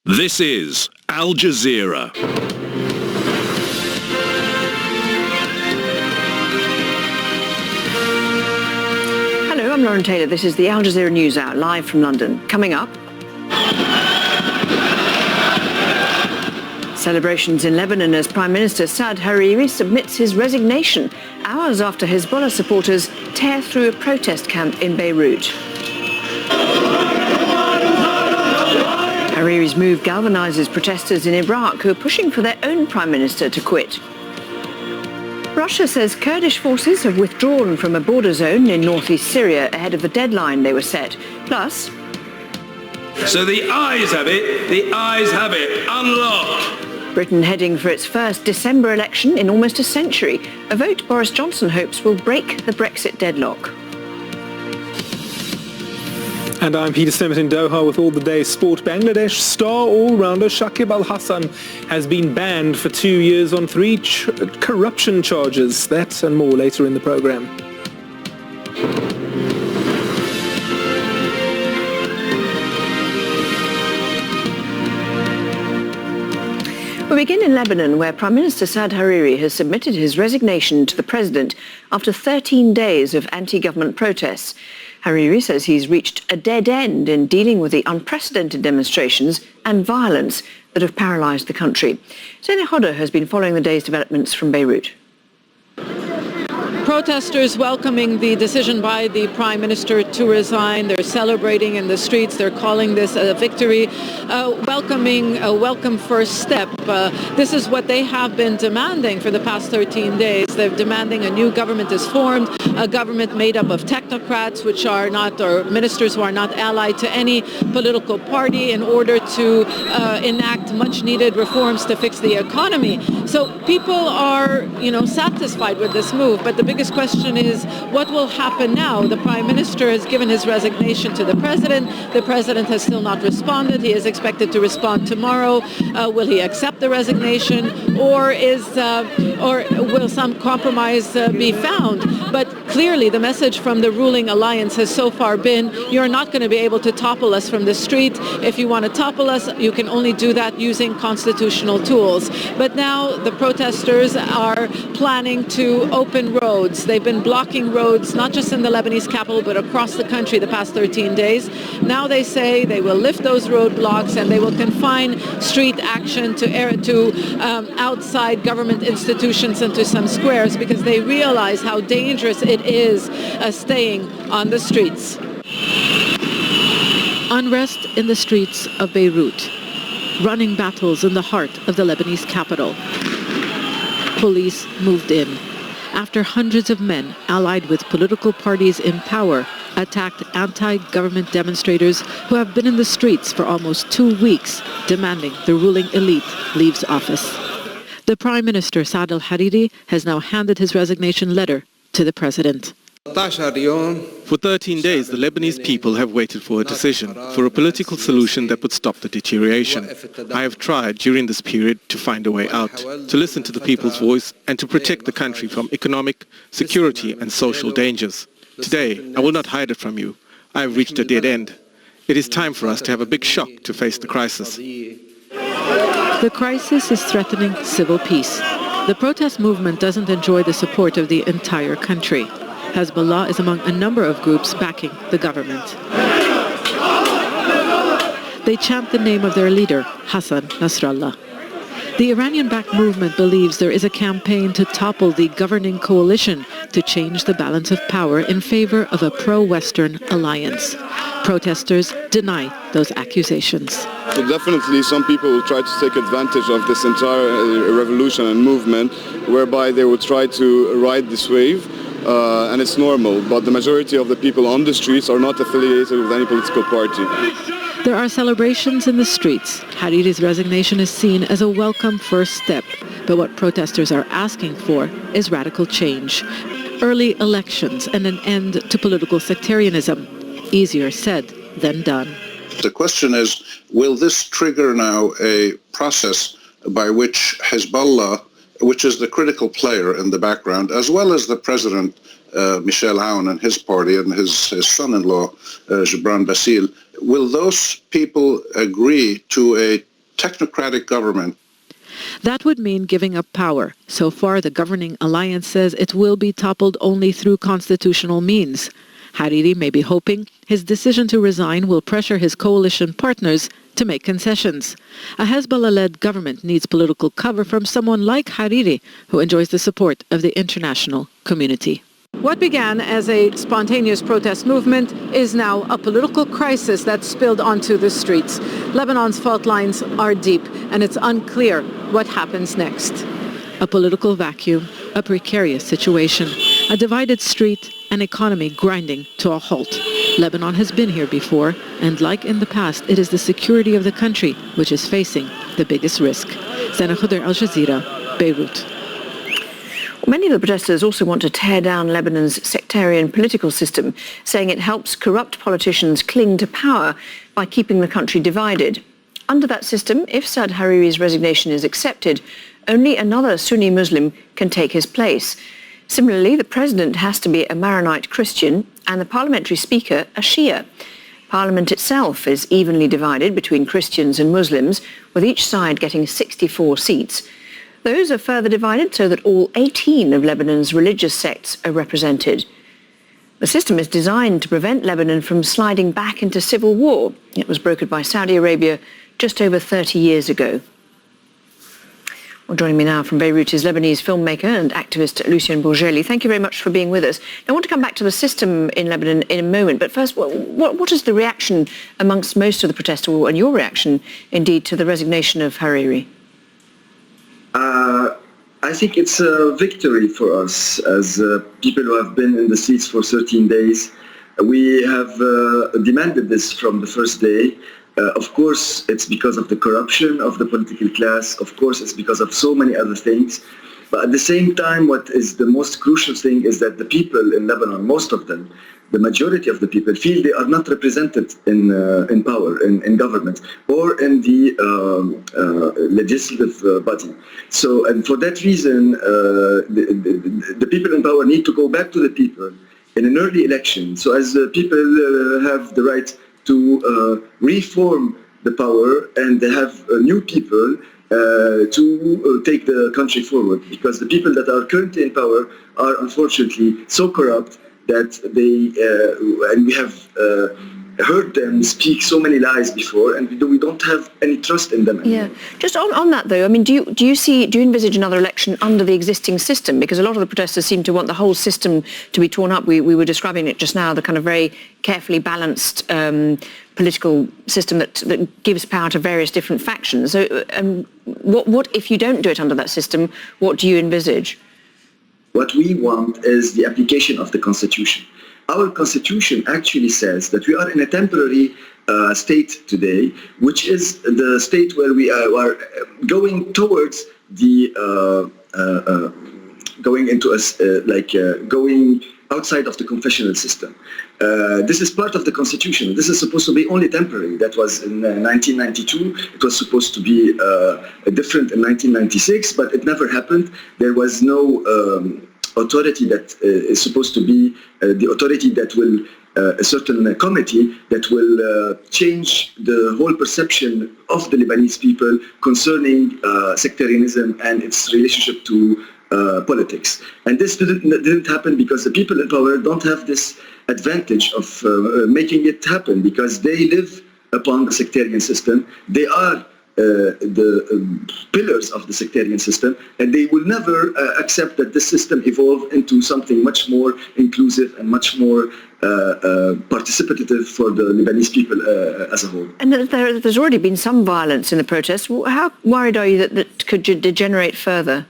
This is Al Jazeera. Hello, I'm Lauren Taylor. This is the Al Jazeera NewsHour, live from London. Coming up, celebrations in Lebanon as Prime Minister Saad Hariri submits his resignation hours after Hezbollah supporters tear through a protest camp in Beirut. Hariri's move galvanizes protesters in Iraq who are pushing for their own Prime Minister to quit. Russia says Kurdish forces have withdrawn from a border zone in northeast Syria ahead of the deadline they were set. Plus, So the ayes have it, unlocked. Britain heading for its first December election in almost a century. A vote Boris Johnson hopes will break the Brexit deadlock. And I'm Peter Stemmet in Doha with all the day's sport. Bangladesh star all-rounder Shakib Al Hasan has been banned for 2 years on 3 corruption charges. That and more later in the programme. We begin in Lebanon, where Prime Minister Saad Hariri has submitted his resignation to the president after 13 days of anti-government protests. Hariri says he's reached a dead end in dealing with the unprecedented demonstrations and violence that have paralysed the country. Zainab Hodder has been following the day's developments from Beirut. Protesters welcoming the decision by the Prime Minister to resign. They're celebrating in the streets. They're calling this a victory, welcoming a welcome first step. This is what they have been demanding for the past 13 days. They're demanding a new government is formed, a government made up of technocrats, which are not, or ministers who are not allied to any political party, in order to enact much needed reforms to fix the economy. So people are, satisfied with this move. But the biggest question is, what will happen now? The Prime Minister has given his resignation to the President. The President has still not responded. He is expected to respond tomorrow. Will he accept the resignation, or will some compromise be found? But clearly, the message from the ruling alliance has so far been, you're not going to be able to topple us from the street. If you want to topple us, you can only do that using constitutional tools. But now the protesters are planning to open roads. They've been blocking roads, not just in the Lebanese capital, but across the country the past 13 days. Now they say they will lift those roadblocks and they will confine street action to outside government institutions and to some squares, because they realize how dangerous it is staying on the streets. Unrest in the streets of Beirut. Running battles in the heart of the Lebanese capital. Police moved in after hundreds of men allied with political parties in power attacked anti-government demonstrators who have been in the streets for almost 2 weeks, demanding the ruling elite leaves office. The Prime Minister, Saad al-Hariri, has now handed his resignation letter to the President. For 13 days, the Lebanese people have waited for a decision, for a political solution that would stop the deterioration. I have tried during this period to find a way out, to listen to the people's voice and to protect the country from economic, security and social dangers. Today, I will not hide it from you. I have reached a dead end. It is time for us to have a big shock to face the crisis. The crisis is threatening civil peace. The protest movement doesn't enjoy the support of the entire country. Hezbollah is among a number of groups backing the government. They chant the name of their leader, Hassan Nasrallah. The Iranian-backed movement believes there is a campaign to topple the governing coalition to change the balance of power in favor of a pro-Western alliance. Protesters deny those accusations. So definitely some people will try to take advantage of this entire revolution and movement, whereby they will try to ride this wave. And it's normal, but the majority of the people on the streets are not affiliated with any political party. There are celebrations in the streets. Hariri's resignation is seen as a welcome first step, but what protesters are asking for is radical change. Early elections and an end to political sectarianism. Easier said than done. The question is, will this trigger now a process by which Hezbollah, which is the critical player in the background, as well as the president, Michel Aoun and his party, and his son-in-law, Gibran Bassil, will those people agree to a technocratic government. That would mean giving up power. So far, the governing alliance says it will be toppled only through constitutional means. Hariri may be hoping his decision to resign will pressure his coalition partners to make concessions. A Hezbollah-led government needs political cover from someone like Hariri, who enjoys the support of the international community. What began as a spontaneous protest movement is now a political crisis that spilled onto the streets. Lebanon's fault lines are deep, and it's unclear what happens next. A political vacuum, a precarious situation, a divided street, an economy grinding to a halt. Lebanon has been here before, and like in the past, it is the security of the country which is facing the biggest risk. Sana Khuder, Al Jazeera, Beirut. Many of the protesters also want to tear down Lebanon's sectarian political system, saying it helps corrupt politicians cling to power by keeping the country divided. Under that system, if Saad Hariri's resignation is accepted, only another Sunni Muslim can take his place. Similarly, the president has to be a Maronite Christian and the parliamentary speaker a Shia. Parliament itself is evenly divided between Christians and Muslims, with each side getting 64 seats. Those are further divided so that all 18 of Lebanon's religious sects are represented. The system is designed to prevent Lebanon from sliding back into civil war. It was brokered by Saudi Arabia just over 30 years ago. Well, joining me now from Beirut is Lebanese filmmaker and activist Lucien Bourgeli. Thank you very much for being with us. I want to come back to the system in Lebanon in a moment, but first, what is the reaction amongst most of the protesters, and your reaction, indeed, to the resignation of Hariri? I think it's a victory for us as people who have been in the streets for 13 days. We have demanded this from the first day. Of course, it's because of the corruption of the political class. Of course, it's because of so many other things. But at the same time, what is the most crucial thing is that the people in Lebanon, most of them, the majority of the people, feel they are not represented in power, in government, or in the legislative body. So, and for that reason, the people in power need to go back to the people in an early election. So as the people have the right to reform the power, and they have new people to take the country forward, because the people that are currently in power are unfortunately so corrupt that they, and we have heard them speak so many lies before, and we don't have any trust in them anymore. Yeah. Just on that though, I mean, do you envisage another election under the existing system? Because a lot of the protesters seem to want the whole system to be torn up. We were describing it just now, the kind of very carefully balanced political system that gives power to various different factions. So what if you don't do it under that system, what do you envisage? What we want is the application of the Constitution. Our Constitution actually says that we are in a temporary state today, which is the state where we are going towards the going outside of the confessional system. This is part of the Constitution. This is supposed to be only temporary. That was in 1992. It was supposed to be different in 1996, but it never happened. There was no authority that is supposed to be the authority that will, a certain committee that will change the whole perception of the Lebanese people concerning sectarianism and its relationship to politics. And this didn't happen because the people in power don't have this advantage of making it happen, because they live upon the sectarian system. They are the pillars of the sectarian system, and they will never accept that this system evolve into something much more inclusive and much more participative for the Lebanese people as a whole. And there's already been some violence in the protests. How worried are you that that could degenerate further?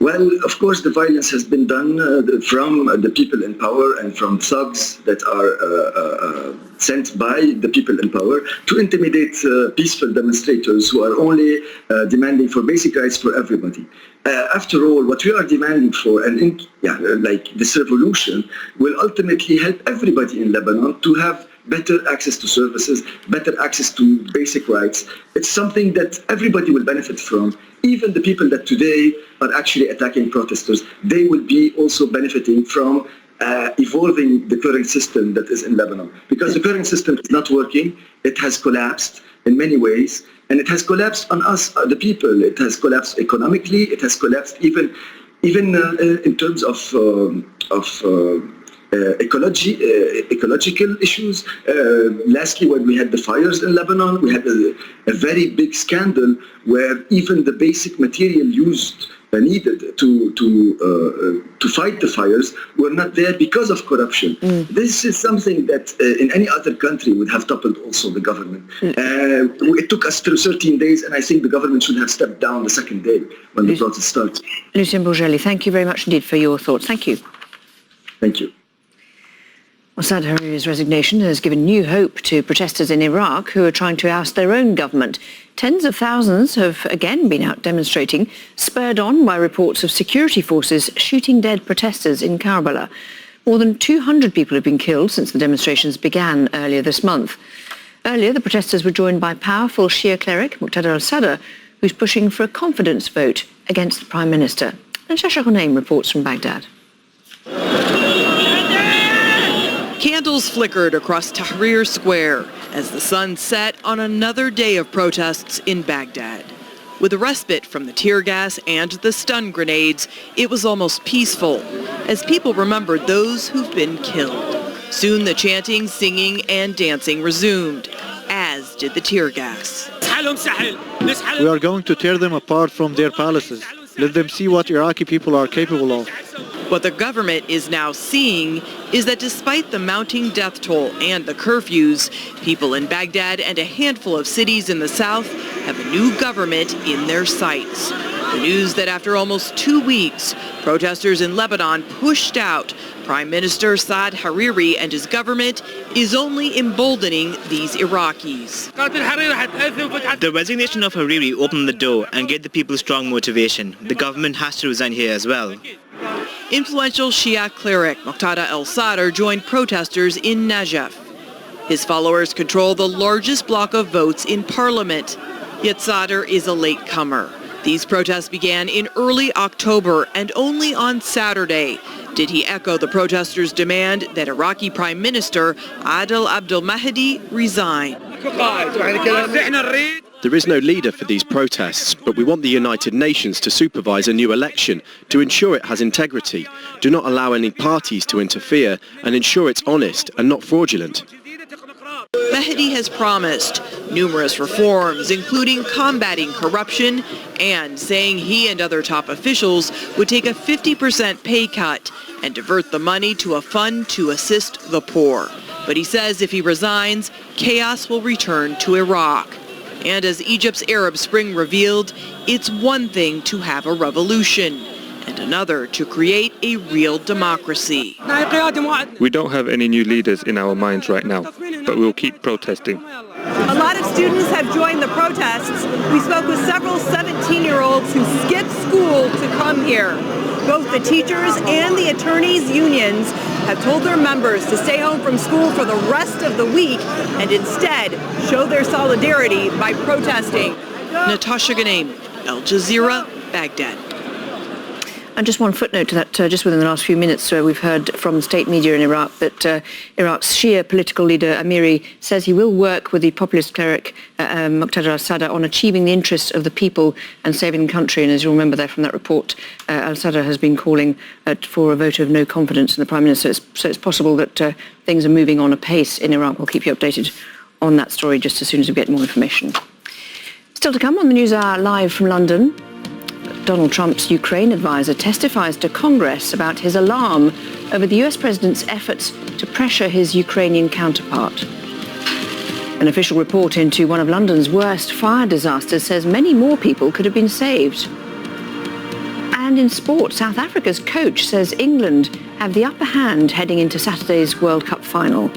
Well, of course, the violence has been done from the people in power and from thugs that are sent by the people in power to intimidate peaceful demonstrators who are only demanding for basic rights for everybody. After all, what we are demanding for, and like this revolution, will ultimately help everybody in Lebanon to have better access to services, better access to basic rights. It's something that everybody will benefit from. Even the people that today are actually attacking protesters, they will be also benefiting from evolving the current system that is in Lebanon. Because the current system is not working, it has collapsed, in many ways, and it has collapsed on us, the people. It has collapsed economically. It has collapsed even in terms of ecological issues. Lastly, when we had the fires in Lebanon, we had a very big scandal where even the basic material used needed to fight the fires were not there because of corruption. This is something that in any other country would have toppled also the government. It took us through 13 days, and I think the government should have stepped down the second day when the protest started. Lucien Bourgelli, thank you very much indeed for your thoughts. Thank you. Thank you. Well, Saad Hariri's resignation has given new hope to protesters in Iraq who are trying to oust their own government. Tens of thousands have again been out demonstrating, spurred on by reports of security forces shooting dead protesters in Karbala. More than 200 people have been killed since the demonstrations began earlier this month. Earlier, the protesters were joined by powerful Shia cleric Muqtada al-Sadr, who's pushing for a confidence vote against the Prime Minister. And Shasha Ghunaim reports from Baghdad. Candles flickered across Tahrir Square as the sun set on another day of protests in Baghdad. With a respite from the tear gas and the stun grenades, it was almost peaceful as people remembered those who've been killed. Soon the chanting, singing, and dancing resumed, as did the tear gas. We are going to tear them apart from their palaces. Let them see what Iraqi people are capable of. What the government is now seeing is that despite the mounting death toll and the curfews, people in Baghdad and a handful of cities in the south have a new government in their sights. The news that after almost 2 weeks, protesters in Lebanon pushed out Prime Minister Saad Hariri and his government is only emboldening these Iraqis. The resignation of Hariri opened the door and gave the people strong motivation. The government has to resign here as well. Influential Shia cleric Muqtada al-Sadr joined protesters in Najaf. His followers control the largest block of votes in parliament, yet Sadr is a latecomer. These protests began in early October, and only on Saturday did he echo the protesters' demand that Iraqi Prime Minister Adel Abdel Mahdi resign. There is no leader for these protests, but we want the United Nations to supervise a new election to ensure it has integrity, do not allow any parties to interfere, and ensure it's honest and not fraudulent. Mahdi has promised numerous reforms, including combating corruption and saying he and other top officials would take a 50% pay cut and divert the money to a fund to assist the poor. But he says if he resigns, chaos will return to Iraq. And as Egypt's Arab Spring revealed, it's one thing to have a revolution and another to create a real democracy. We don't have any new leaders in our minds right now, but we'll keep protesting. A lot of students have joined the protests. We spoke with several 17-year-olds who skipped school to come here. Both the teachers and the attorneys' unions have told their members to stay home from school for the rest of the week and instead show their solidarity by protesting. Natasha Ghanem, Al Jazeera, Baghdad. And just one footnote to that, just within the last few minutes, we've heard from state media in Iraq that Iraq's Shia political leader Amiri says he will work with the populist cleric Muqtada al-Sadr on achieving the interests of the people and saving the country. And as you'll remember there from that report, al-Sadr has been calling for a vote of no confidence in the Prime Minister. So it's possible that things are moving on apace in Iraq. We'll keep you updated on that story just as soon as we get more information. Still to come on the NewsHour live from London. Donald Trump's Ukraine advisor testifies to Congress about his alarm over the US president's efforts to pressure his Ukrainian counterpart. An official report into one of London's worst fire disasters says many more people could have been saved. And in sport, South Africa's coach says England have the upper hand heading into Saturday's World Cup final.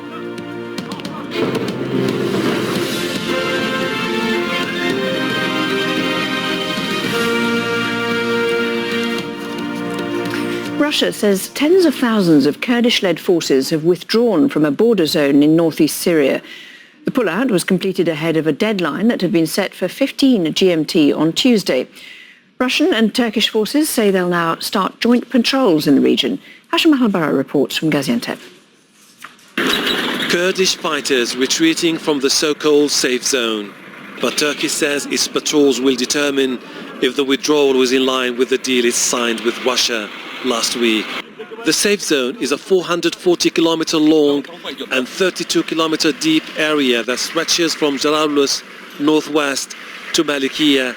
Russia says tens of thousands of Kurdish-led forces have withdrawn from a border zone in northeast Syria. The pullout was completed ahead of a deadline that had been set for 15 GMT on Tuesday. Russian and Turkish forces say they'll now start joint patrols in the region. Hashim Al-Bara reports from Gaziantep. Kurdish fighters retreating from the so-called safe zone. But Turkey says its patrols will determine if the withdrawal was in line with the deal it signed with Russia last week. The safe zone is a 440-kilometer long and 32-kilometer deep area that stretches from Jarablus northwest to Malikiya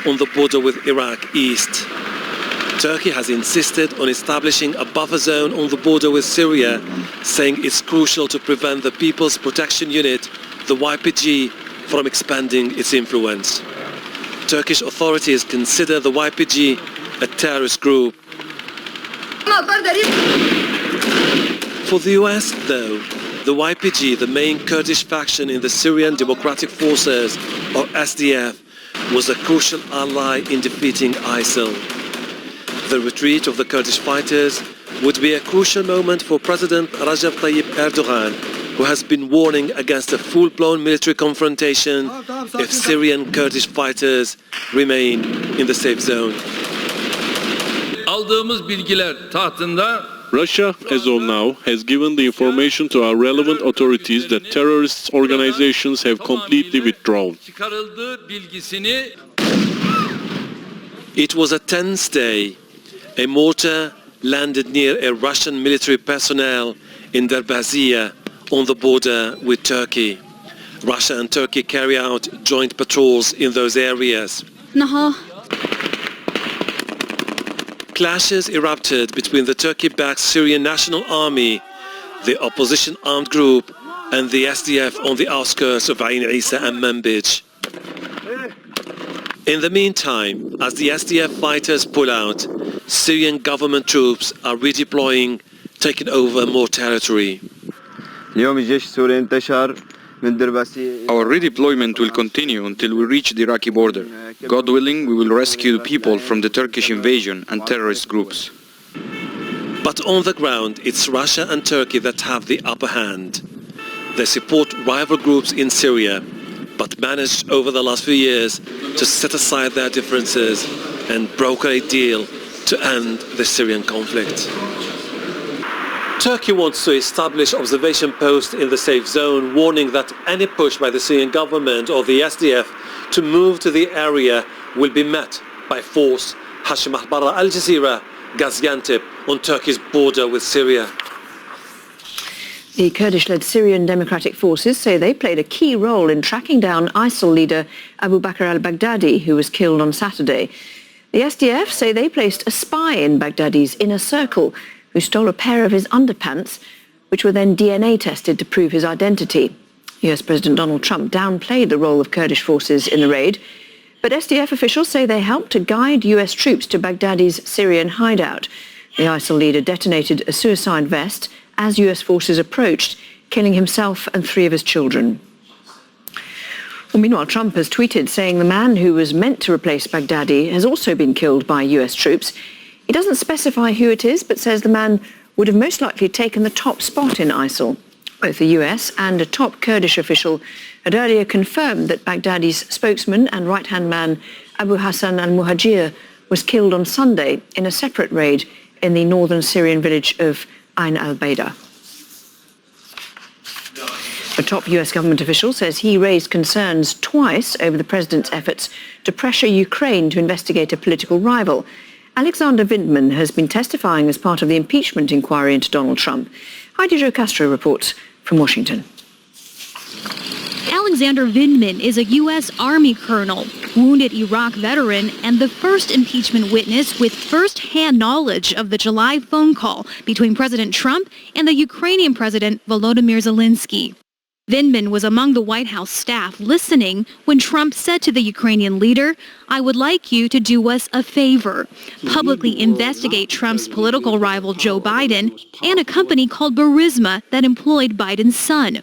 on the border with Iraq east. Turkey has insisted on establishing a buffer zone on the border with Syria, saying it's crucial to prevent the People's Protection Unit, the YPG, from expanding its influence. Turkish authorities consider the YPG a terrorist group. For the US, though, the YPG, the main Kurdish faction in the Syrian Democratic Forces, or SDF, was a crucial ally in defeating ISIL. The retreat of the Kurdish fighters would be a crucial moment for President Recep Tayyip Erdogan, who has been warning against a full-blown military confrontation if Syrian Kurdish fighters remain in the safe zone. Aldığımız bilgiler tahtında Russia, as of now, has given the information to our relevant authorities that terrorist organizations have completely withdrawn. It was a tense day. A mortar landed near a Russian military personnel in Derbaziya on the border with Turkey. Russia and Turkey carry out joint patrols in those areas. Clashes erupted between the Turkey-backed Syrian National Army, the opposition armed group, and the SDF on the outskirts of Ain Isa and Manbij. In the meantime, as the SDF fighters pull out, Syrian government troops are redeploying, taking over more territory. Our redeployment will continue until we reach the Iraqi border. God willing, we will rescue people from the Turkish invasion and terrorist groups. But on the ground, it's Russia and Turkey that have the upper hand. They support rival groups in Syria, but managed over the last few years to set aside their differences and broker a deal to end the Syrian conflict. Turkey wants to establish observation posts in the safe zone, warning that any push by the Syrian government or the SDF to move to the area will be met by force. Hashim Ahbarra, Al Jazeera, Gaziantep, on Turkey's border with Syria. The Kurdish-led Syrian Democratic Forces say they played a key role in tracking down ISIL leader Abu Bakr al-Baghdadi, who was killed on Saturday. The SDF say they placed a spy in Baghdadi's inner circle, who stole a pair of his underpants, which were then DNA tested to prove his identity. US President Donald Trump downplayed the role of Kurdish forces in the raid, but SDF officials say they helped to guide US troops to Baghdadi's Syrian hideout. The ISIL leader detonated a suicide vest as US forces approached, killing himself and 3 of his children. Well, meanwhile, Trump has tweeted saying the man who was meant to replace Baghdadi has also been killed by US troops. He doesn't specify who it is, but says the man would have most likely taken the top spot in ISIL. Both the US and a top Kurdish official had earlier confirmed that Baghdadi's spokesman and right-hand man Abu Hassan al-Muhajir was killed on Sunday in a separate raid in the northern Syrian village of Ain al-Baida. A top US government official says he raised concerns twice over the president's efforts to pressure Ukraine to investigate a political rival. Alexander Vindman has been testifying as part of the impeachment inquiry into Donald Trump. Heidi Jo Castro reports from Washington. Alexander Vindman is a U.S. Army colonel, wounded Iraq veteran, and the first impeachment witness with first-hand knowledge of the July phone call between President Trump and the Ukrainian President Volodymyr Zelensky. Vindman was among the White House staff listening when Trump said to the Ukrainian leader, "I would like you to do us a favor, publicly investigate Trump's political rival Joe Biden and a company called Burisma that employed Biden's son."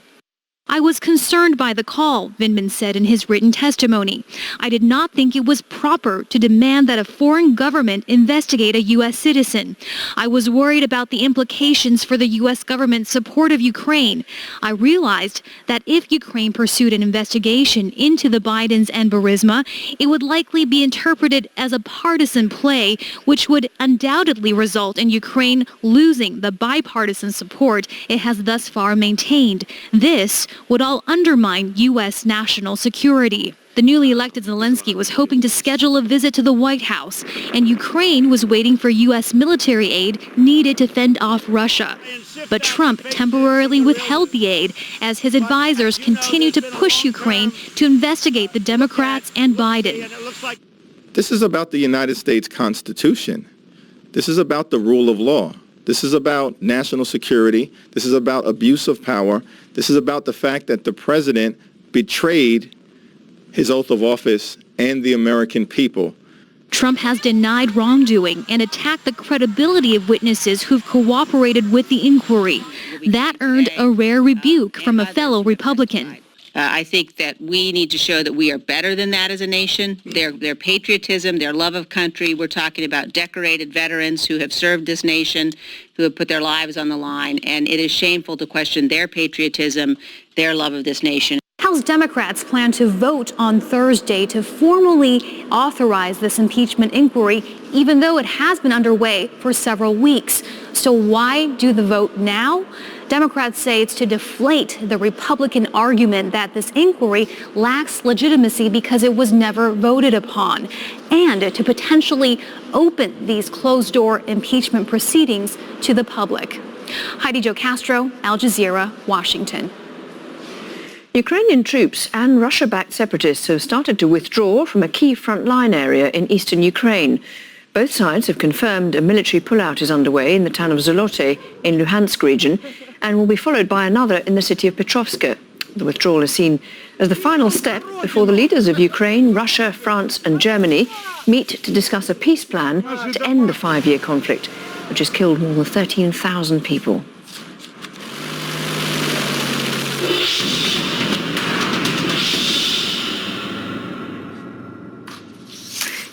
"I was concerned by the call," Vindman said in his written testimony. "I did not think it was proper to demand that a foreign government investigate a U.S. citizen. I was worried about the implications for the U.S. government's support of Ukraine. I realized that if Ukraine pursued an investigation into the Bidens and Burisma, it would likely be interpreted as a partisan play, which would undoubtedly result in Ukraine losing the bipartisan support it has thus far maintained. This would all undermine U.S. national security." The newly elected Zelensky was hoping to schedule a visit to the White House, and Ukraine was waiting for U.S. military aid needed to fend off Russia. But Trump temporarily withheld the aid as his advisors continue to push Ukraine to investigate the Democrats and Biden. This is about the United States Constitution. This is about the rule of law. This is about national security. This is about abuse of power. This is about the fact that the president betrayed his oath of office and the American people. Trump has denied wrongdoing and attacked the credibility of witnesses who've cooperated with the inquiry. That earned a rare rebuke from a fellow Republican. I think that we need to show that we are better than that as a nation. Their patriotism, their love of country. We're talking about decorated veterans who have served this nation, who have put their lives on the line, and it is shameful to question their patriotism, their love of this nation. House Democrats plan to vote on Thursday to formally authorize this impeachment inquiry, even though it has been underway for several weeks. So why do the vote now? Democrats say it's to deflate the Republican argument that this inquiry lacks legitimacy because it was never voted upon, and to potentially open these closed-door impeachment proceedings to the public. Heidi Jo Castro, Al Jazeera, Washington. Ukrainian troops and Russia-backed separatists have started to withdraw from a key frontline area in eastern Ukraine. Both sides have confirmed a military pullout is underway in the town of Zolote in Luhansk region and will be followed by another in the city of Petrovsk. The withdrawal is seen as the final step before the leaders of Ukraine, Russia, France and Germany meet to discuss a peace plan to end the 5-year conflict, which has killed more than 13,000 people.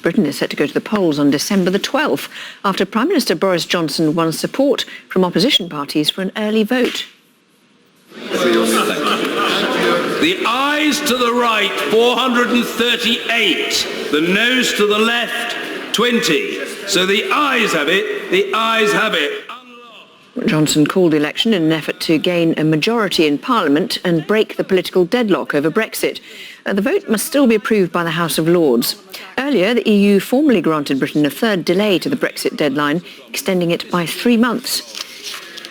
Britain is set to go to the polls on December the 12th after Prime Minister Boris Johnson won support from opposition parties for an early vote. The ayes to the right, 438. The noes to the left, 20. So the ayes have it. The ayes have it. Johnson called the election in an effort to gain a majority in Parliament and break the political deadlock over Brexit. The vote must still be approved by the House of Lords. Earlier, the EU formally granted Britain a third delay to the Brexit deadline, extending it by 3 months.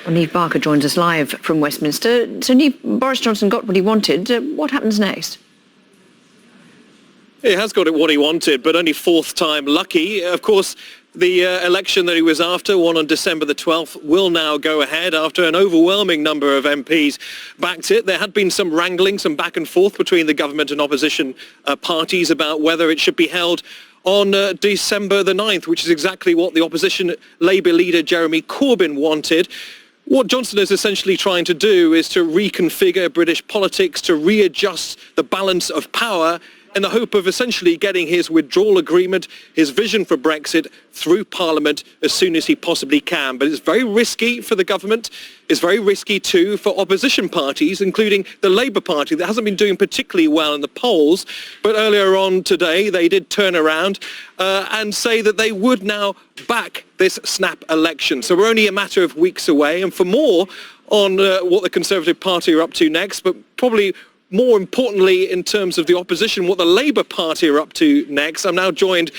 Niamh Barker joins us live from Westminster. So, Niamh, Boris Johnson got what he wanted. What happens next? He has got it what he wanted, but only fourth time lucky. Of course, the election that he was after, won on December the 12th, will now go ahead after an overwhelming number of MPs backed it. There had been some wrangling, some back and forth between the government and opposition parties about whether it should be held on December the 9th, which is exactly what the opposition Labour leader Jeremy Corbyn wanted. What Johnson is essentially trying to do is to reconfigure British politics, to readjust the balance of power in the hope of essentially getting his withdrawal agreement, his vision for Brexit, through Parliament as soon as he possibly can. But it's very risky for the government. It's very risky too for opposition parties, including the Labour Party, that hasn't been doing particularly well in the polls. But earlier on today, they did turn around and say that they would now back this snap election. So we're only a matter of weeks away. And for more on what the Conservative Party are up to next, but probably more importantly, in terms of the opposition, what the Labour Party are up to next, I'm now joined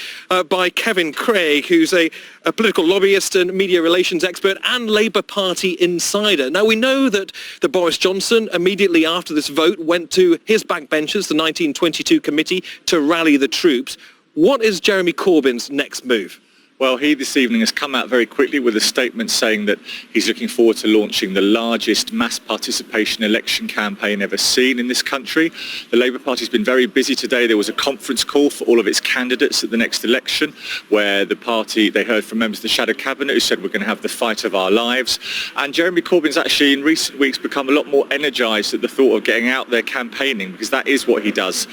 by Kevin Craig, who's a political lobbyist and media relations expert and Labour Party insider. Now, we know that Boris Johnson, immediately after this vote, went to his backbenchers, the 1922 committee, to rally the troops. What is Jeremy Corbyn's next move? Well, he this evening has come out very quickly with a statement saying that he's looking forward to launching the largest mass participation election campaign ever seen in this country. The Labour Party's been very busy today. There was a conference call for all of its candidates at the next election where the party, they heard from members of the Shadow Cabinet who said we're going to have the fight of our lives. And Jeremy Corbyn's actually in recent weeks become a lot more energised at the thought of getting out there campaigning, because that is what he does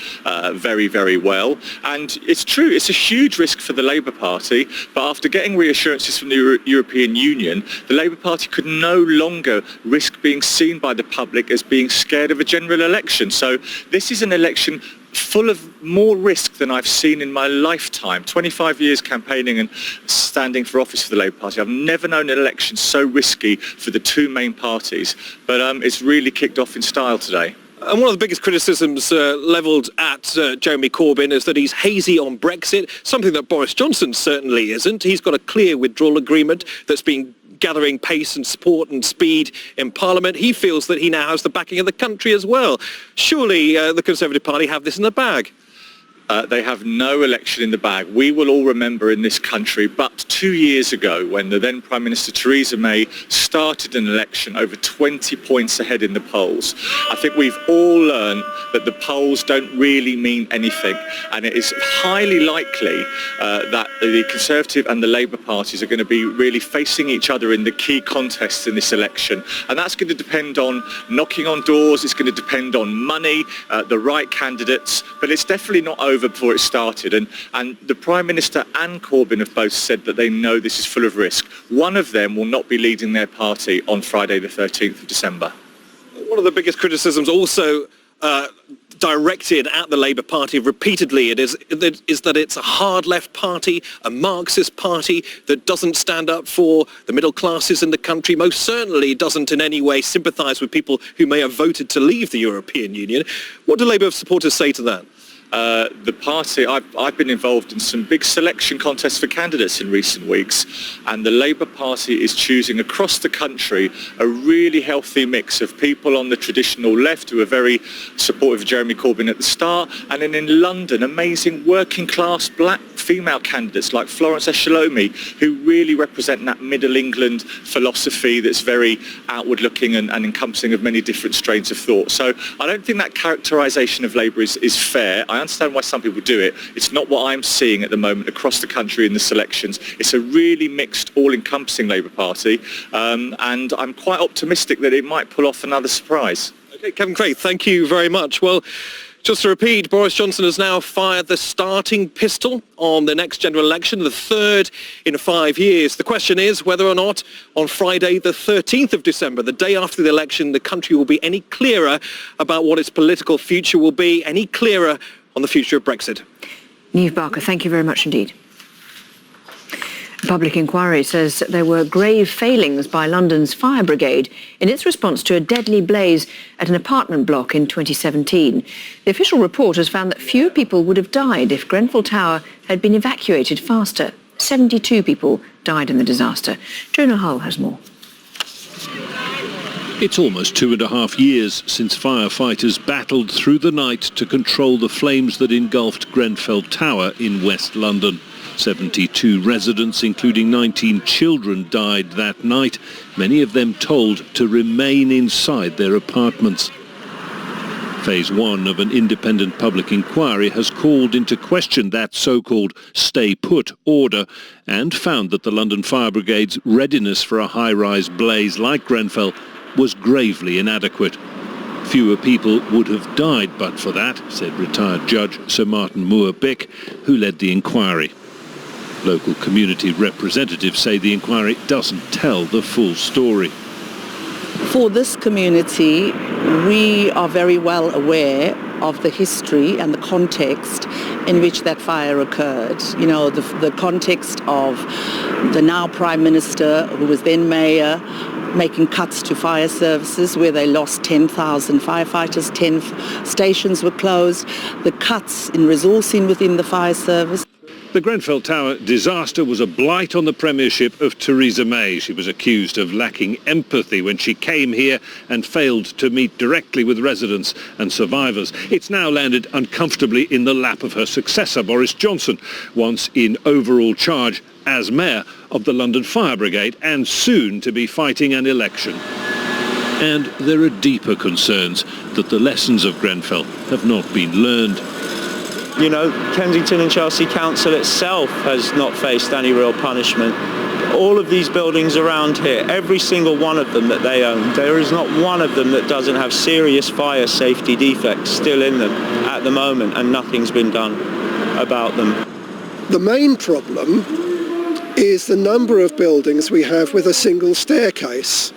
very, very well. And it's true, it's a huge risk for the Labour Party. But after getting reassurances from the European Union, the Labour Party could no longer risk being seen by the public as being scared of a general election. So this is an election full of more risk than I've seen in my lifetime. 25 years campaigning and standing for office for the Labour Party. I've never known an election so risky for the two main parties. But it's really kicked off in style today. And one of the biggest criticisms levelled at Jeremy Corbyn is that he's hazy on Brexit, something that Boris Johnson certainly isn't. He's got a clear withdrawal agreement that's been gathering pace and support and speed in Parliament. He feels that he now has the backing of the country as well. Surely the Conservative Party have this in the bag. They have no election in the bag. We will all remember in this country, but 2 years ago, when the then Prime Minister Theresa May started an election over 20 points ahead in the polls, I think we've all learned that the polls don't really mean anything. And it is highly likely that the Conservative and the Labour parties are going to be really facing each other in the key contests in this election. And that's going to depend on knocking on doors. It's going to depend on money, the right candidates. But it's definitely not over before it started, and the Prime Minister and Corbyn have both said that they know this is full of risk. One of them will not be leading their party on Friday the 13th of December. One of the biggest criticisms also directed at the Labour Party repeatedly is that it's a hard left party, a Marxist party that doesn't stand up for the middle classes in the country, most certainly doesn't in any way sympathise with people who may have voted to leave the European Union. What do Labour supporters say to that? The party, I've been involved in some big selection contests for candidates in recent weeks, and the Labour Party is choosing across the country a really healthy mix of people on the traditional left who are very supportive of Jeremy Corbyn at the start, and then in London, amazing working class black female candidates like Florence Eshalomi, who really represent that Middle England philosophy that's very outward looking and encompassing of many different strains of thought. So I don't think that characterisation of Labour is fair. I understand why some people do it. It's not what I'm seeing at the moment across the country in the selections. It's a really mixed, all-encompassing Labour Party, and I'm quite optimistic that it might pull off another surprise. Okay, Kevin Craig, thank you very much. Well, just to repeat, Boris Johnson has now fired the starting pistol on the next general election, the third in 5 years. The question is whether or not on Friday, the 13th of December, the day after the election, the country will be any clearer about what its political future will be, any clearer on the future of Brexit. Niamh Barker, thank you very much indeed. A public inquiry says there were grave failings by London's fire brigade in its response to a deadly blaze at an apartment block in 2017. The official report has found that fewer people would have died if Grenfell Tower had been evacuated faster. 72 people died in the disaster. Jonah Hull has more. It's almost 2.5 years since firefighters battled through the night to control the flames that engulfed Grenfell Tower in West London. 72 residents, including 19 children, died that night, many of them told to remain inside their apartments. Phase 1 of an independent public inquiry has called into question that so-called stay-put order and found that the London Fire Brigade's readiness for a high-rise blaze like Grenfell was gravely inadequate. Fewer people would have died but for that, said retired Judge Sir Martin Moore-Bick, who led the inquiry. Local community representatives say the inquiry doesn't tell the full story. For this community, we are very well aware of the history and the context in which that fire occurred. You know, the context of the now Prime Minister, who was then Mayor, making cuts to fire services where they lost 10,000 firefighters, 10 stations were closed, the cuts in resourcing within the fire service. The Grenfell Tower disaster was a blight on the premiership of Theresa May. She was accused of lacking empathy when she came here and failed to meet directly with residents and survivors. It's now landed uncomfortably in the lap of her successor, Boris Johnson, once in overall charge as mayor of the London Fire Brigade and soon to be fighting an election. And there are deeper concerns that the lessons of Grenfell have not been learned. You know, Kensington and Chelsea Council itself has not faced any real punishment. All of these buildings around here, every single one of them that they own, there is not one of them that doesn't have serious fire safety defects still in them at the moment, and nothing's been done about them. The main problem is the number of buildings we have with a single staircase.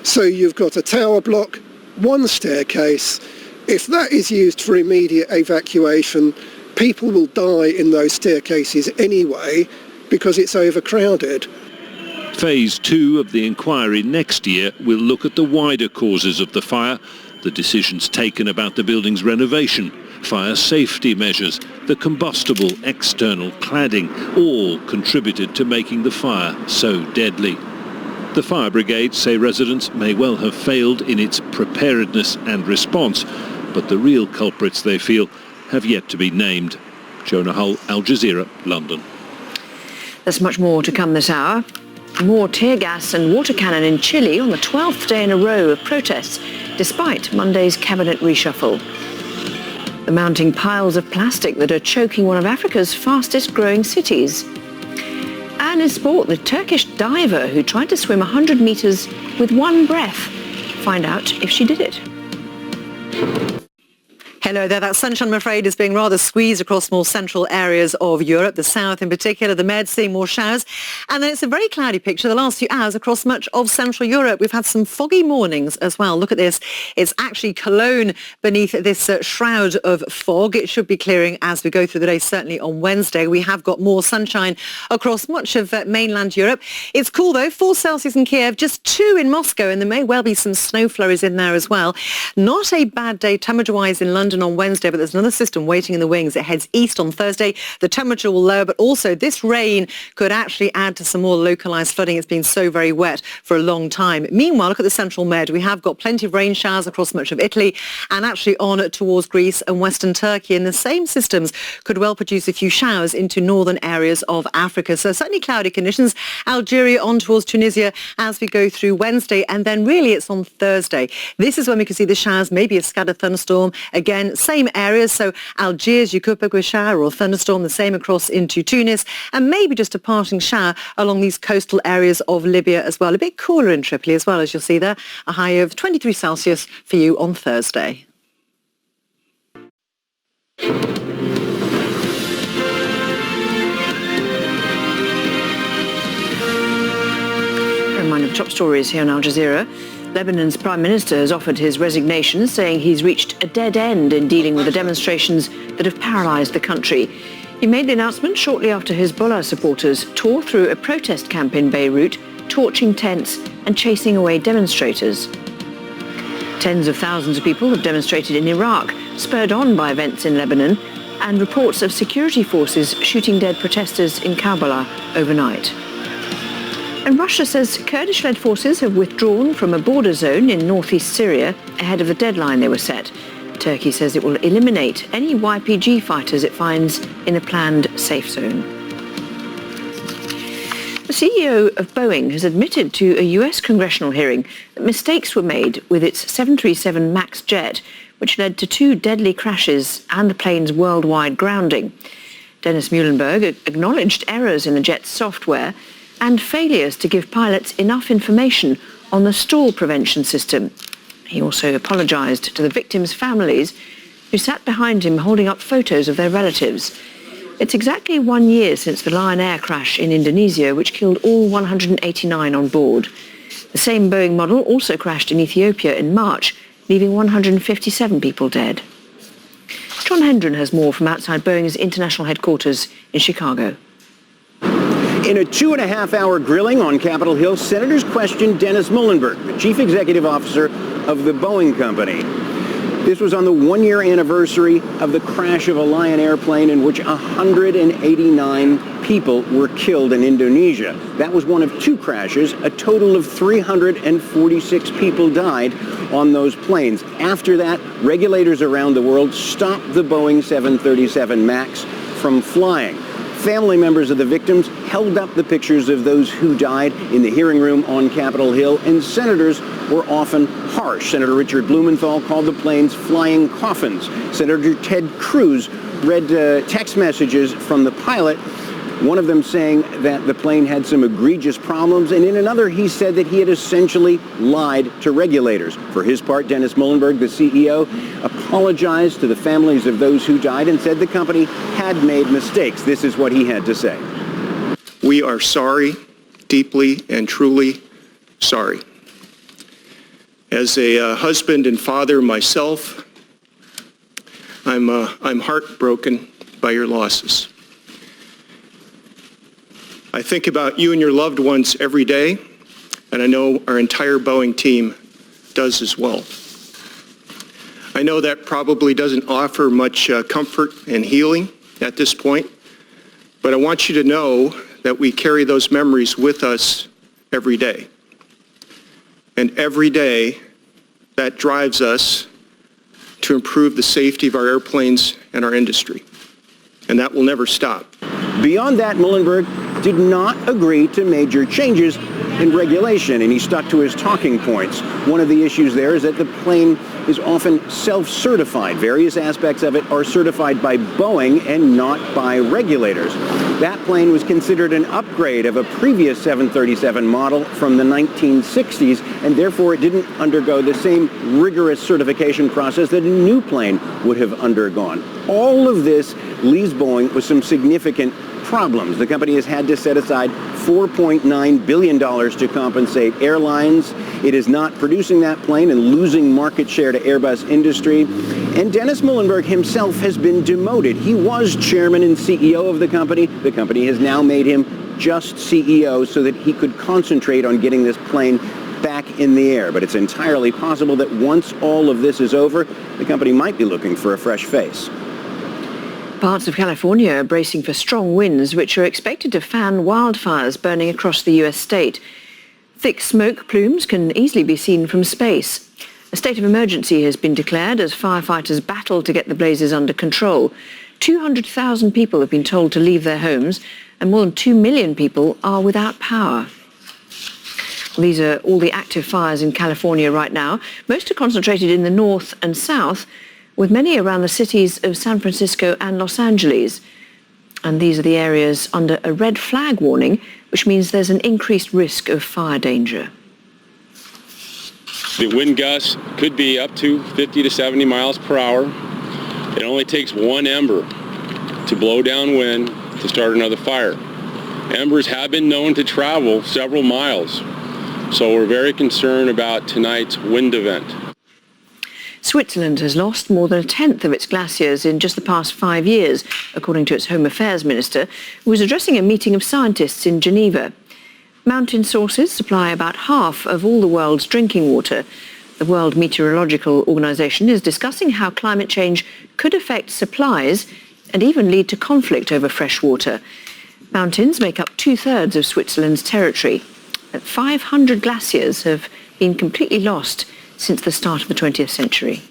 So you've got a tower block, one staircase. If that is used for immediate evacuation, people will die in those staircases anyway because it's overcrowded. Phase 2 of the inquiry next year will look at the wider causes of the fire, The decisions taken about the building's renovation, fire safety measures, the combustible external cladding, all contributed to making the fire so deadly. The fire brigade say residents may well have failed in its preparedness and response, but the real culprits, they feel, have yet to be named. Jonah Hull, Al Jazeera, London. There's much more to come this hour. More tear gas and water cannon in Chile on the 12th day in a row of protests, despite Monday's cabinet reshuffle. The mounting piles of plastic that are choking one of Africa's fastest growing cities. And in sport, the Turkish diver who tried to swim 100 metres with one breath. Find out if she did it. Hello there. That sunshine, I'm afraid, is being rather squeezed across more central areas of Europe, the south in particular, the Med seeing more showers. And then it's a very cloudy picture the last few hours across much of central Europe. We've had some foggy mornings as well. Look at this. It's actually Cologne beneath this shroud of fog. It should be clearing as we go through the day, certainly on Wednesday. We have got more sunshine across much of mainland Europe. It's cool, though. 4 Celsius in Kiev, just 2 in Moscow, and there may well be some snow flurries in there as well. Not a bad day temperature-wise in London on Wednesday, but there's another system waiting in the wings. It heads east on Thursday. The temperature will lower, but also this rain could actually add to some more localised flooding. It's been so very wet for a long time. Meanwhile, look at the central Med. We have got plenty of rain showers across much of Italy and actually on towards Greece and western Turkey. And the same systems could well produce a few showers into northern areas of Africa. So certainly cloudy conditions. Algeria on towards Tunisia as we go through Wednesday. And then really it's on Thursday. This is when we can see the showers, maybe a scattered thunderstorm. Again, same areas, so Algiers, you could pick a shower or thunderstorm, the same across into Tunis, and maybe just a passing shower along these coastal areas of Libya as well. A bit cooler in Tripoli as well, as you'll see there. A high of 23 Celsius for you on Thursday. A reminder of top stories here on Al Jazeera. Lebanon's Prime Minister has offered his resignation, saying he's reached a dead end in dealing with the demonstrations that have paralysed the country. He made the announcement shortly after Hezbollah supporters tore through a protest camp in Beirut, torching tents and chasing away demonstrators. Tens of thousands of people have demonstrated in Iraq, spurred on by events in Lebanon and reports of security forces shooting dead protesters in Karbala overnight. And Russia says Kurdish-led forces have withdrawn from a border zone in northeast Syria ahead of the deadline they were set. Turkey says it will eliminate any YPG fighters it finds in a planned safe zone. The CEO of Boeing has admitted to a US congressional hearing that mistakes were made with its 737 MAX jet, which led to 2 deadly crashes and the plane's worldwide grounding. Dennis Muhlenberg acknowledged errors in the jet's software and failures to give pilots enough information on the stall prevention system. He also apologised to the victims' families who sat behind him holding up photos of their relatives. It's exactly 1 year since the Lion Air crash in Indonesia, which killed all 189 on board. The same Boeing model also crashed in Ethiopia in March, leaving 157 people dead. John Hendren has more from outside Boeing's international headquarters in Chicago. In a 2.5-hour grilling on Capitol Hill, senators questioned Dennis Muhlenberg, the chief executive officer of the Boeing company. This was on the 1-year anniversary of the crash of a Lion airplane in which 189 people were killed in Indonesia. That was one of 2 crashes. A total of 346 people died on those planes. After that, regulators around the world stopped the Boeing 737 MAX from flying. Family members of the victims held up the pictures of those who died in the hearing room on Capitol Hill, and senators were often harsh. Senator Richard Blumenthal called the planes flying coffins. Senator Ted Cruz read text messages from the pilot, one of them saying that the plane had some egregious problems, and in another he said that he had essentially lied to regulators. For his part, Dennis Muhlenberg, the CEO, apologized to the families of those who died and said the company had made mistakes. This is what he had to say. We are sorry, deeply and truly sorry. As a husband and father myself, I'm heartbroken by your losses. I think about you and your loved ones every day, and I know our entire Boeing team does as well. I know that probably doesn't offer much comfort and healing at this point, but I want you to know that we carry those memories with us every day. And every day, that drives us to improve the safety of our airplanes and our industry. And that will never stop. Beyond that, Muhlenberg did not agree to major changes in regulation, and he stuck to his talking points. One of the issues there is that the plane is often self-certified. Various aspects of it are certified by Boeing and not by regulators. That plane was considered an upgrade of a previous 737 model from the 1960s, and therefore it didn't undergo the same rigorous certification process that a new plane would have undergone. All of this leaves Boeing with some significant problems. The company has had to set aside $4.9 billion to compensate airlines. It is not producing that plane and losing market share to Airbus industry. And Dennis Muhlenberg himself has been demoted. He was chairman and CEO of the company. The company has now made him just CEO so that he could concentrate on getting this plane back in the air. But it's entirely possible that once all of this is over, the company might be looking for a fresh face. Parts of California are bracing for strong winds, which are expected to fan wildfires burning across the U.S. state. Thick smoke plumes can easily be seen from space. A state of emergency has been declared as firefighters battle to get the blazes under control. 200,000 people have been told to leave their homes, and more than 2 million people are without power. These are all the active fires in California right now. Most are concentrated in the north and south, with many around the cities of San Francisco and Los Angeles. And these are the areas under a red flag warning, which means there's an increased risk of fire danger. The wind gusts could be up to 50 to 70 miles per hour. It only takes one ember to blow downwind to start another fire. Embers have been known to travel several miles, so we're very concerned about tonight's wind event. Switzerland has lost more than a tenth of its glaciers in just the past 5 years, according to its Home Affairs Minister, who was addressing a meeting of scientists in Geneva. Mountain sources supply about half of all the world's drinking water. The World Meteorological Organization is discussing how climate change could affect supplies and even lead to conflict over fresh water. Mountains make up 2/3 of Switzerland's territory. 500 glaciers have been completely lost since the start of the 20th century.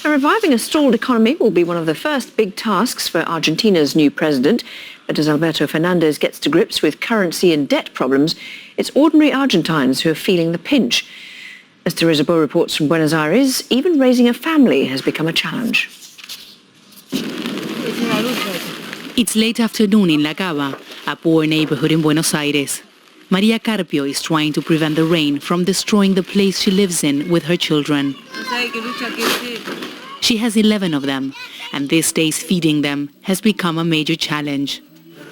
Now, reviving a stalled economy will be one of the first big tasks for Argentina's new president. But as Alberto Fernandez gets to grips with currency and debt problems, it's ordinary Argentines who are feeling the pinch. As Teresa Bo reports from Buenos Aires, even raising a family has become a challenge. It's late afternoon in La Cava, a poor neighborhood in Buenos Aires. Maria Carpio is trying to prevent the rain from destroying the place she lives in with her children. She has 11 of them, and these days feeding them has become a major challenge.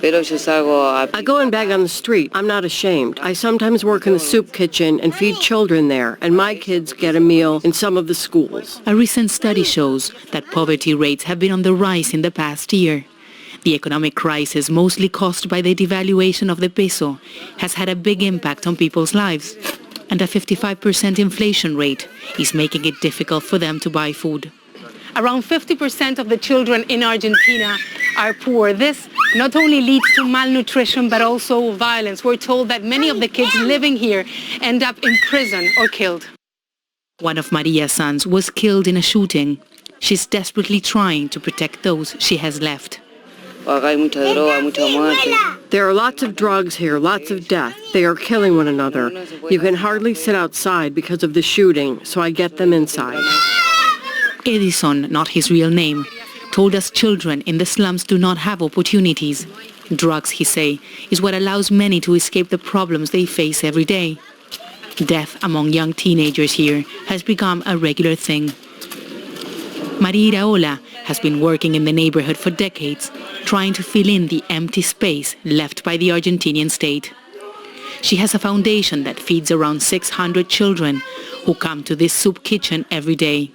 I go and beg on the street. I'm not ashamed. I sometimes work in the soup kitchen and feed children there, and my kids get a meal in some of the schools. A recent study shows that poverty rates have been on the rise in the past year. The economic crisis, mostly caused by the devaluation of the peso, has had a big impact on people's lives. And a 55% inflation rate is making it difficult for them to buy food. Around 50% of the children in Argentina are poor. This not only leads to malnutrition, but also violence. We're told that many of the kids living here end up in prison or killed. One of Maria's sons was killed in a shooting. She's desperately trying to protect those she has left. There are lots of drugs here, lots of death. They are killing one another. You can hardly sit outside because of the shooting, so I get them inside. Edison, not his real name, told us children in the slums do not have opportunities. Drugs, he say, is what allows many to escape the problems they face every day. Death among young teenagers here has become a regular thing. Maria Iraola has been working in the neighborhood for decades, trying to fill in the empty space left by the Argentinian state. She has a foundation that feeds around 600 children who come to this soup kitchen every day.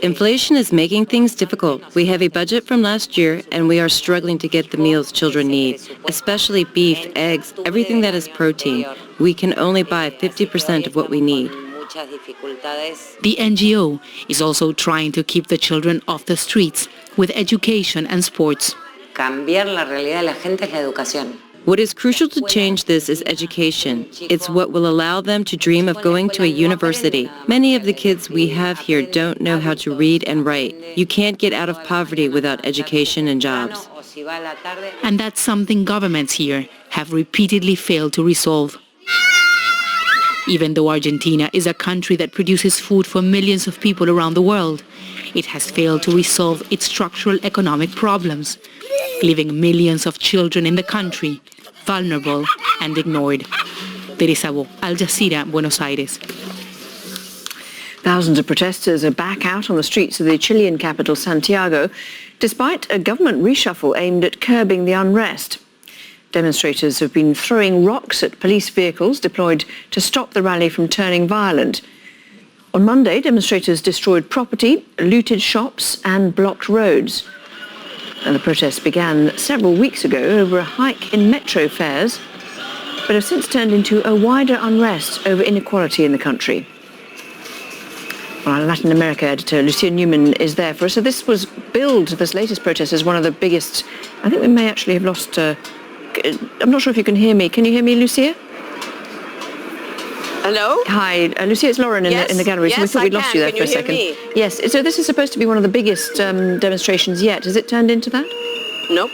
Inflation is making things difficult. We have a budget from last year, and we are struggling to get the meals children need, especially beef, eggs, everything that is protein. We can only buy 50% of what we need. The NGO is also trying to keep the children off the streets with education and sports. What is crucial to change this is education. It's what will allow them to dream of going to a university. Many of the kids we have here don't know how to read and write. You can't get out of poverty without education and jobs. And that's something governments here have repeatedly failed to resolve. Even though Argentina is a country that produces food for millions of people around the world, it has failed to resolve its structural economic problems, leaving millions of children in the country vulnerable and ignored. Teresa Bo, Al Jazeera, Buenos Aires. Thousands of protesters are back out on the streets of the Chilean capital, Santiago, despite a government reshuffle aimed at curbing the unrest. Demonstrators have been throwing rocks at police vehicles deployed to stop the rally from turning violent. On Monday, demonstrators destroyed property, looted shops and blocked roads. And the protests began several weeks ago over a hike in metro fares, but have since turned into a wider unrest over inequality in the country. Well, our Latin America editor, Lucia Newman, is there for us. So this was billed, this latest protest, as one of the biggest. I think we may actually have lost... I'm not sure if you can hear me. Can you hear me, Lucia? Hello? Hi, Lucia, it's Lauren in the gallery. So we thought we'd lost you there for a second. Me? Yes, so this is supposed to be one of the biggest demonstrations yet. Has it turned into that? Nope.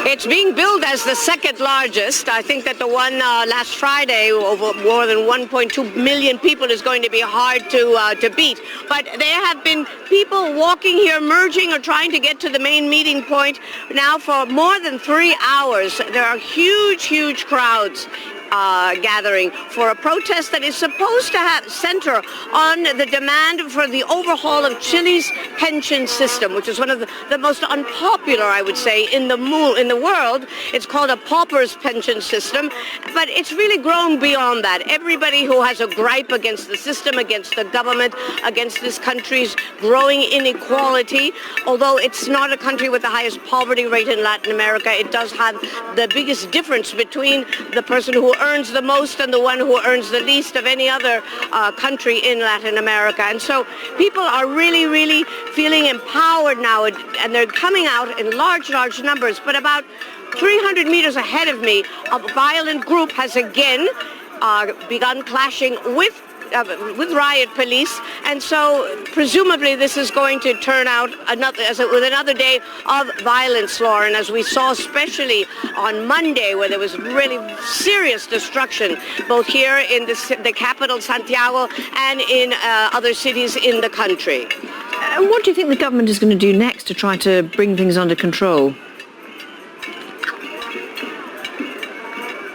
It's being billed as the second largest. I think that the one last Friday, over more than 1.2 million people, is going to be hard to beat. But there have been people walking here, merging or trying to get to the main meeting point now for more than 3 hours. There are huge, huge crowds gathering for a protest that is supposed to center on the demand for the overhaul of Chile's pension system, which is one of the most unpopular, I would say, in the world. It's called a pauper's pension system, but it's really grown beyond that. Everybody who has a gripe against the system, against the government, against this country's growing inequality, although it's not a country with the highest poverty rate in Latin America, it does have the biggest difference between the person who earns the most and the one who earns the least of any other country in Latin America. And so people are really, really feeling empowered now, and they're coming out in large, large numbers. But about 300 meters ahead of me, a violent group has again begun clashing with riot police, and so presumably this is going to turn out with another day of violence, Lauren, as we saw especially on Monday, where there was really serious destruction both here in the capital, Santiago, and in other cities in the country. What do you think the government is going to do next to try to bring things under control?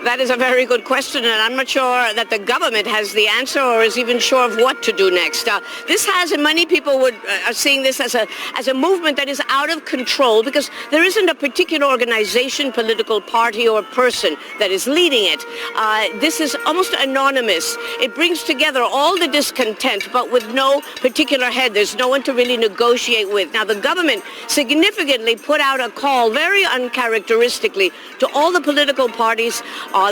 That is a very good question, and I'm not sure that the government has the answer or is even sure of what to do next. This has, and many people are seeing this as a movement that is out of control because there isn't a particular organization, political party, or person that is leading it. This is almost anonymous. It brings together all the discontent, but with no particular head. There's no one to really negotiate with. Now, the government significantly put out a call, very uncharacteristically, to all the political parties.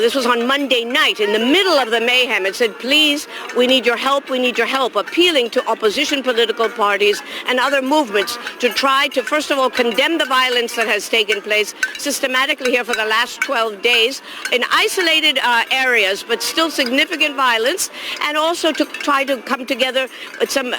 This was on Monday night in the middle of the mayhem. It said, please, we need your help, appealing to opposition political parties and other movements to try to, first of all, condemn the violence that has taken place systematically here for the last 12 days in isolated areas, but still significant violence, and also to try to come together with some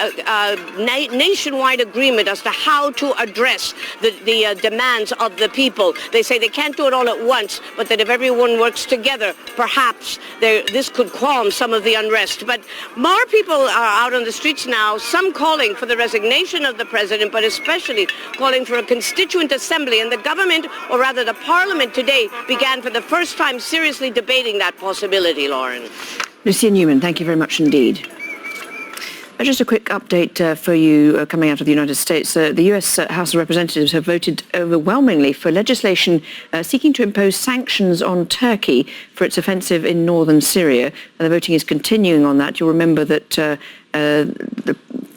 nationwide agreement as to how to address the demands of the people. They say they can't do it all at once, but that if everyone works together, perhaps this could calm some of the unrest. But more people are out on the streets now, some calling for the resignation of the president, but especially calling for a constituent assembly. And the government, or rather the parliament today, began for the first time seriously debating that possibility, Lauren. Lucia Newman, thank you very much indeed. Just a quick update for you coming out of the United States. The US House of Representatives have voted overwhelmingly for legislation seeking to impose sanctions on Turkey for its offensive in northern Syria. The voting is continuing on that. You'll remember that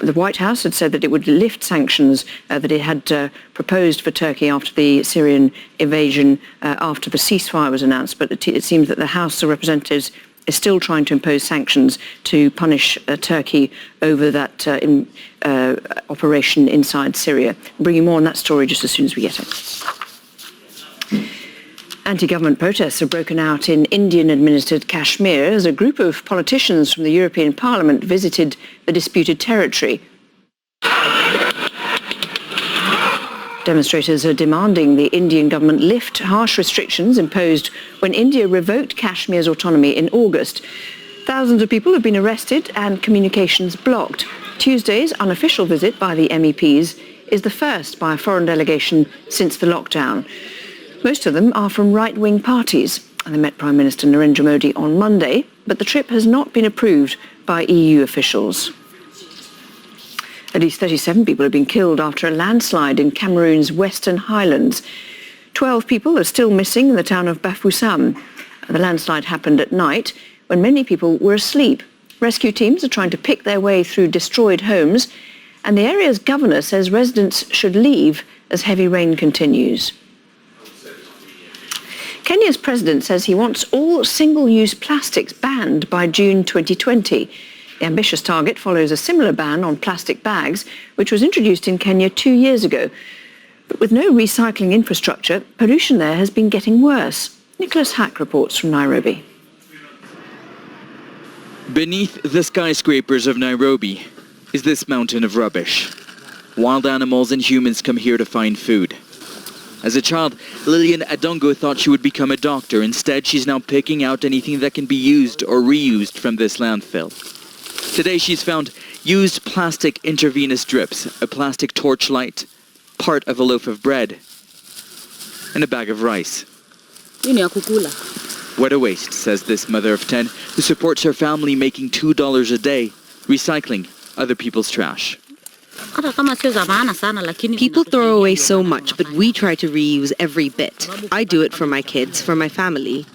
the White House had said that it would lift sanctions that it had proposed for Turkey after the Syrian invasion, after the ceasefire was announced. But it seems that the House of Representatives is still trying to impose sanctions to punish Turkey over that operation inside Syria. Bringing more on that story just as soon as we get it. Anti-government protests have broken out in Indian-administered Kashmir as a group of politicians from the European Parliament visited the disputed territory. Demonstrators are demanding the Indian government lift harsh restrictions imposed when India revoked Kashmir's autonomy in August. Thousands of people have been arrested and communications blocked. Tuesday's unofficial visit by the MEPs is the first by a foreign delegation since the lockdown. Most of them are from right-wing parties, and they met Prime Minister Narendra Modi on Monday, but the trip has not been approved by EU officials. At least 37 people have been killed after a landslide in Cameroon's Western Highlands. 12 people are still missing in the town of Bafoussam. The landslide happened at night when many people were asleep. Rescue teams are trying to pick their way through destroyed homes, and the area's governor says residents should leave as heavy rain continues. Kenya's president says he wants all single-use plastics banned by June 2020. The ambitious target follows a similar ban on plastic bags, which was introduced in Kenya 2 years ago. But with no recycling infrastructure, pollution there has been getting worse. Nicholas Hack reports from Nairobi. Beneath the skyscrapers of Nairobi is this mountain of rubbish. Wild animals and humans come here to find food. As a child, Lillian Adongo thought she would become a doctor. Instead, she's now picking out anything that can be used or reused from this landfill. Today, she's found used plastic intravenous drips, a plastic torchlight, part of a loaf of bread, and a bag of rice. What a waste, says this mother of 10, who supports her family making $2 a day, recycling other people's trash. People throw away so much, but we try to reuse every bit. I do it for my kids, for my family.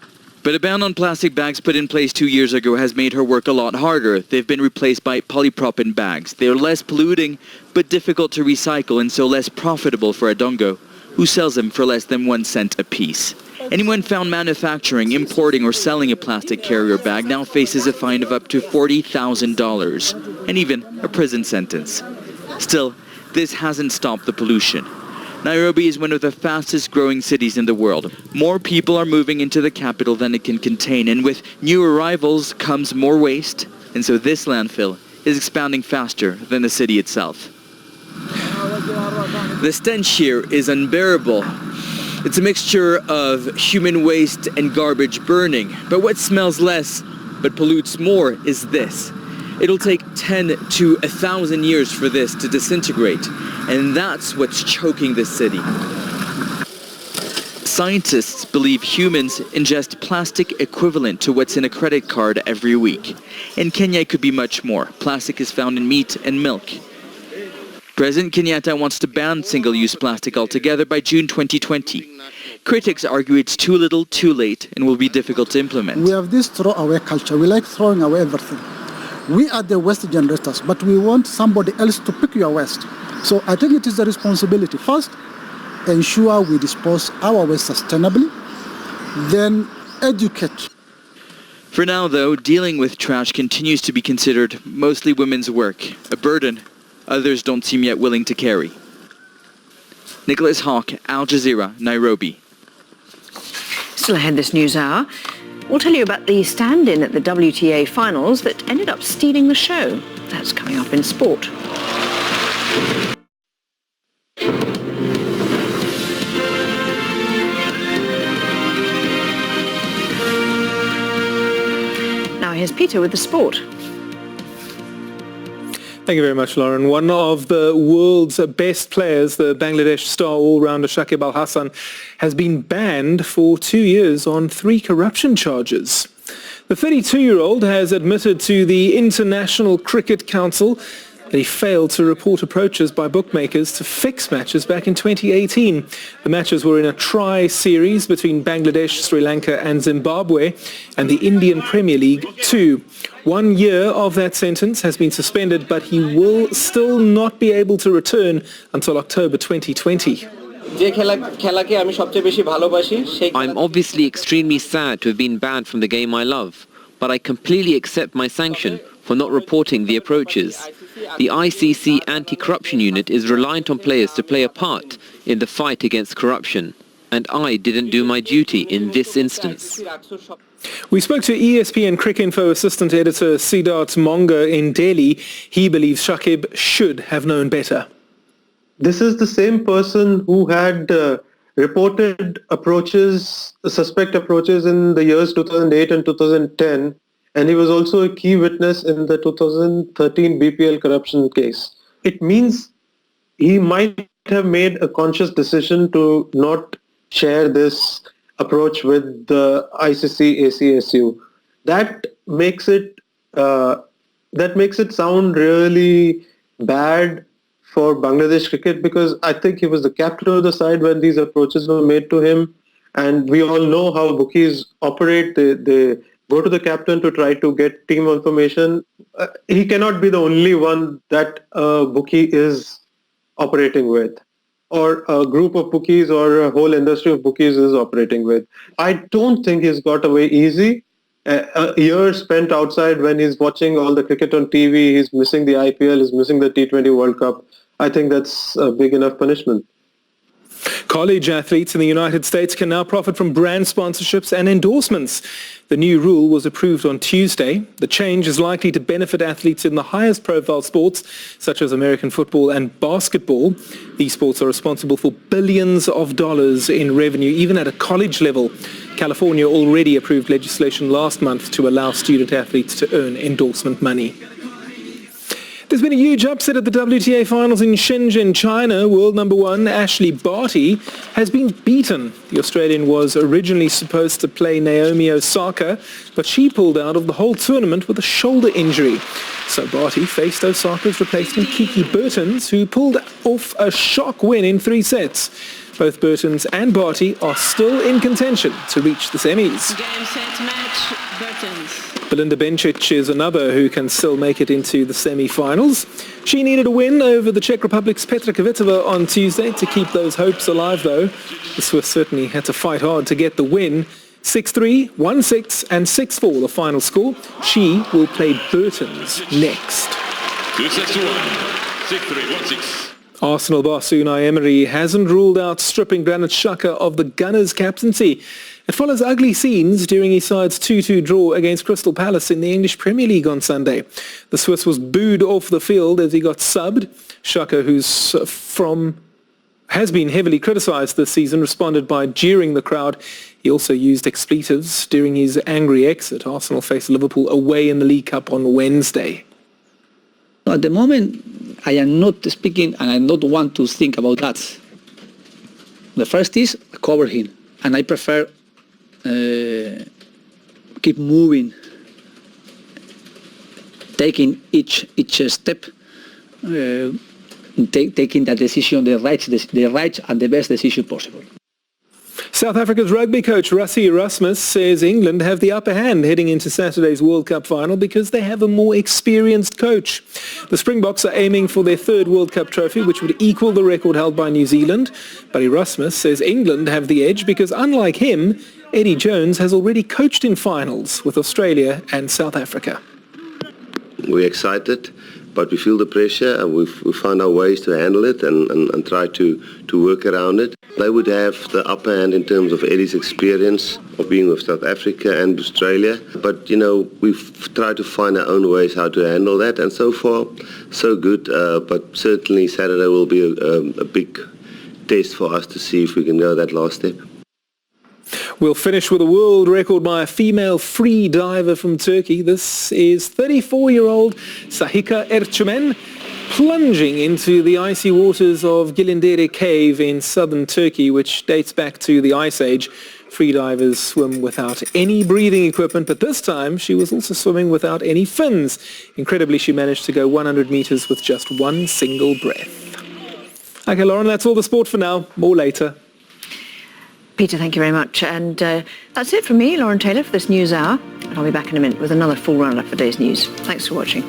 But a ban on plastic bags put in place 2 years ago has made her work a lot harder. They've been replaced by polypropylene bags. They are less polluting, but difficult to recycle and so less profitable for Adongo, who sells them for less than 1 cent a piece. Anyone found manufacturing, importing or selling a plastic carrier bag now faces a fine of up to $40,000 and even a prison sentence. Still, this hasn't stopped the pollution. Nairobi is one of the fastest growing cities in the world. More people are moving into the capital than it can contain, and with new arrivals comes more waste, and so this landfill is expanding faster than the city itself. The stench here is unbearable. It's a mixture of human waste and garbage burning, but what smells less but pollutes more is this. It'll take 10 to 1,000 years for this to disintegrate, and that's what's choking this city. Scientists believe humans ingest plastic equivalent to what's in a credit card every week. In Kenya, it could be much more. Plastic is found in meat and milk. President Kenyatta wants to ban single-use plastic altogether by June 2020. Critics argue it's too little, too late, and will be difficult to implement. We have this throw-away culture. We like throwing away everything. We are the waste generators, but we want somebody else to pick your waste. So I think it is the responsibility. First, ensure we dispose our waste sustainably, then educate. For now, though, dealing with trash continues to be considered mostly women's work, a burden others don't seem yet willing to carry. Nicholas Hawk, Al Jazeera, Nairobi. Still ahead this news hour, we'll tell you about the stand-in at the WTA finals that ended up stealing the show. That's coming up in sport. Now here's Peter with the sport. Thank you very much, Lauren. One of the world's best players, the Bangladesh star all-rounder Shakib Al Hasan, has been banned for 2 years on 3 corruption charges. The 32-year-old has admitted to the International Cricket Council that he failed to report approaches by bookmakers to fix matches back in 2018. The matches were in a tri-series between Bangladesh, Sri Lanka and Zimbabwe and the Indian Premier League 2. 1 year of that sentence has been suspended, but he will still not be able to return until October 2020. I'm obviously extremely sad to have been banned from the game I love. but I completely accept my sanction for not reporting the approaches. The ICC anti-corruption unit is reliant on players to play a part in the fight against corruption, and I didn't do my duty in this instance. We spoke to ESPN Cricinfo assistant editor Siddharth Monga in Delhi. He believes Shakib should have known better. This is the same person who had reported approaches, suspect approaches in the years 2008 and 2010, and he was also a key witness in the 2013 BPL corruption case. It means he might have made a conscious decision to not share this approach with the ICC ACSU. That makes it sound really bad for Bangladesh cricket, because I think he was the captain of the side when these approaches were made to him, and we all know how bookies operate. They go to the captain to try to get team information. He cannot be the only one that a bookie is operating with, or a group of bookies or a whole industry of bookies is operating with. I don't think he's got away easy. A year spent outside when he's watching all the cricket on TV, he's missing the IPL, he's missing the T20 World Cup. I think that's a big enough punishment. College athletes in the United States can now profit from brand sponsorships and endorsements. The new rule was approved on Tuesday. The change is likely to benefit athletes in the highest profile sports, such as American football and basketball. These sports are responsible for billions of dollars in revenue, even at a college level. California already approved legislation last month to allow student athletes to earn endorsement money. There's been a huge upset at the WTA finals in Shenzhen, China. World number one Ashley Barty has been beaten. The Australian was originally supposed to play Naomi Osaka, but she pulled out of the whole tournament with a shoulder injury. So Barty faced Osaka's replacement Kiki Bertens, who pulled off a shock win in 3 sets. Both Bertens and Barty are still in contention to reach the semis. Game, set, match, Bertens. Belinda Bencic is another who can still make it into the semi-finals. She needed a win over the Czech Republic's Petra Kvitova on Tuesday to keep those hopes alive, though. The Swiss certainly had to fight hard to get the win. 6-3, 1-6 and 6-4 the final score. She will play Bertens next. 2-6-1, 6-3, 1-6. Arsenal boss Unai Emery hasn't ruled out stripping Granit Xhaka of the Gunners' captaincy. It follows ugly scenes during his side's 2-2 draw against Crystal Palace in the English Premier League on Sunday. The Swiss was booed off the field as he got subbed. Xhaka, has been heavily criticised this season, responded by jeering the crowd. He also used expletives during his angry exit. Arsenal face Liverpool away in the League Cup on Wednesday. At the moment, I am not speaking and I don't want to think about that. The first is cover him, and I prefer keep moving, taking each step, taking that decision, the right and the best decision possible. South Africa's rugby coach Rassie Erasmus says England have the upper hand heading into Saturday's World Cup final because they have a more experienced coach. The Springboks are aiming for their 3rd World Cup trophy, which would equal the record held by New Zealand. But Erasmus says England have the edge because, unlike him, Eddie Jones has already coached in finals with Australia and South Africa. We're excited, but we feel the pressure and we find our ways to handle it and try to work around it. They would have the upper hand in terms of Eddie's experience of being with South Africa and Australia. But, we've tried to find our own ways how to handle that. And so far, so good. But certainly Saturday will be a big test for us to see if we can go that last step. We'll finish with a world record by a female free diver from Turkey. This is 34-year-old Sahika Erçmen plunging into the icy waters of Gilindere Cave in southern Turkey, which dates back to the Ice Age. Freedivers swim without any breathing equipment, but this time she was also swimming without any fins. Incredibly, she managed to go 100 meters with just one single breath. Okay, Lauren, that's all the sport for now. More later. Peter, thank you very much. And that's it from me, Lauren Taylor, for this News Hour. And I'll be back in a minute with another full roundup for today's news. Thanks for watching.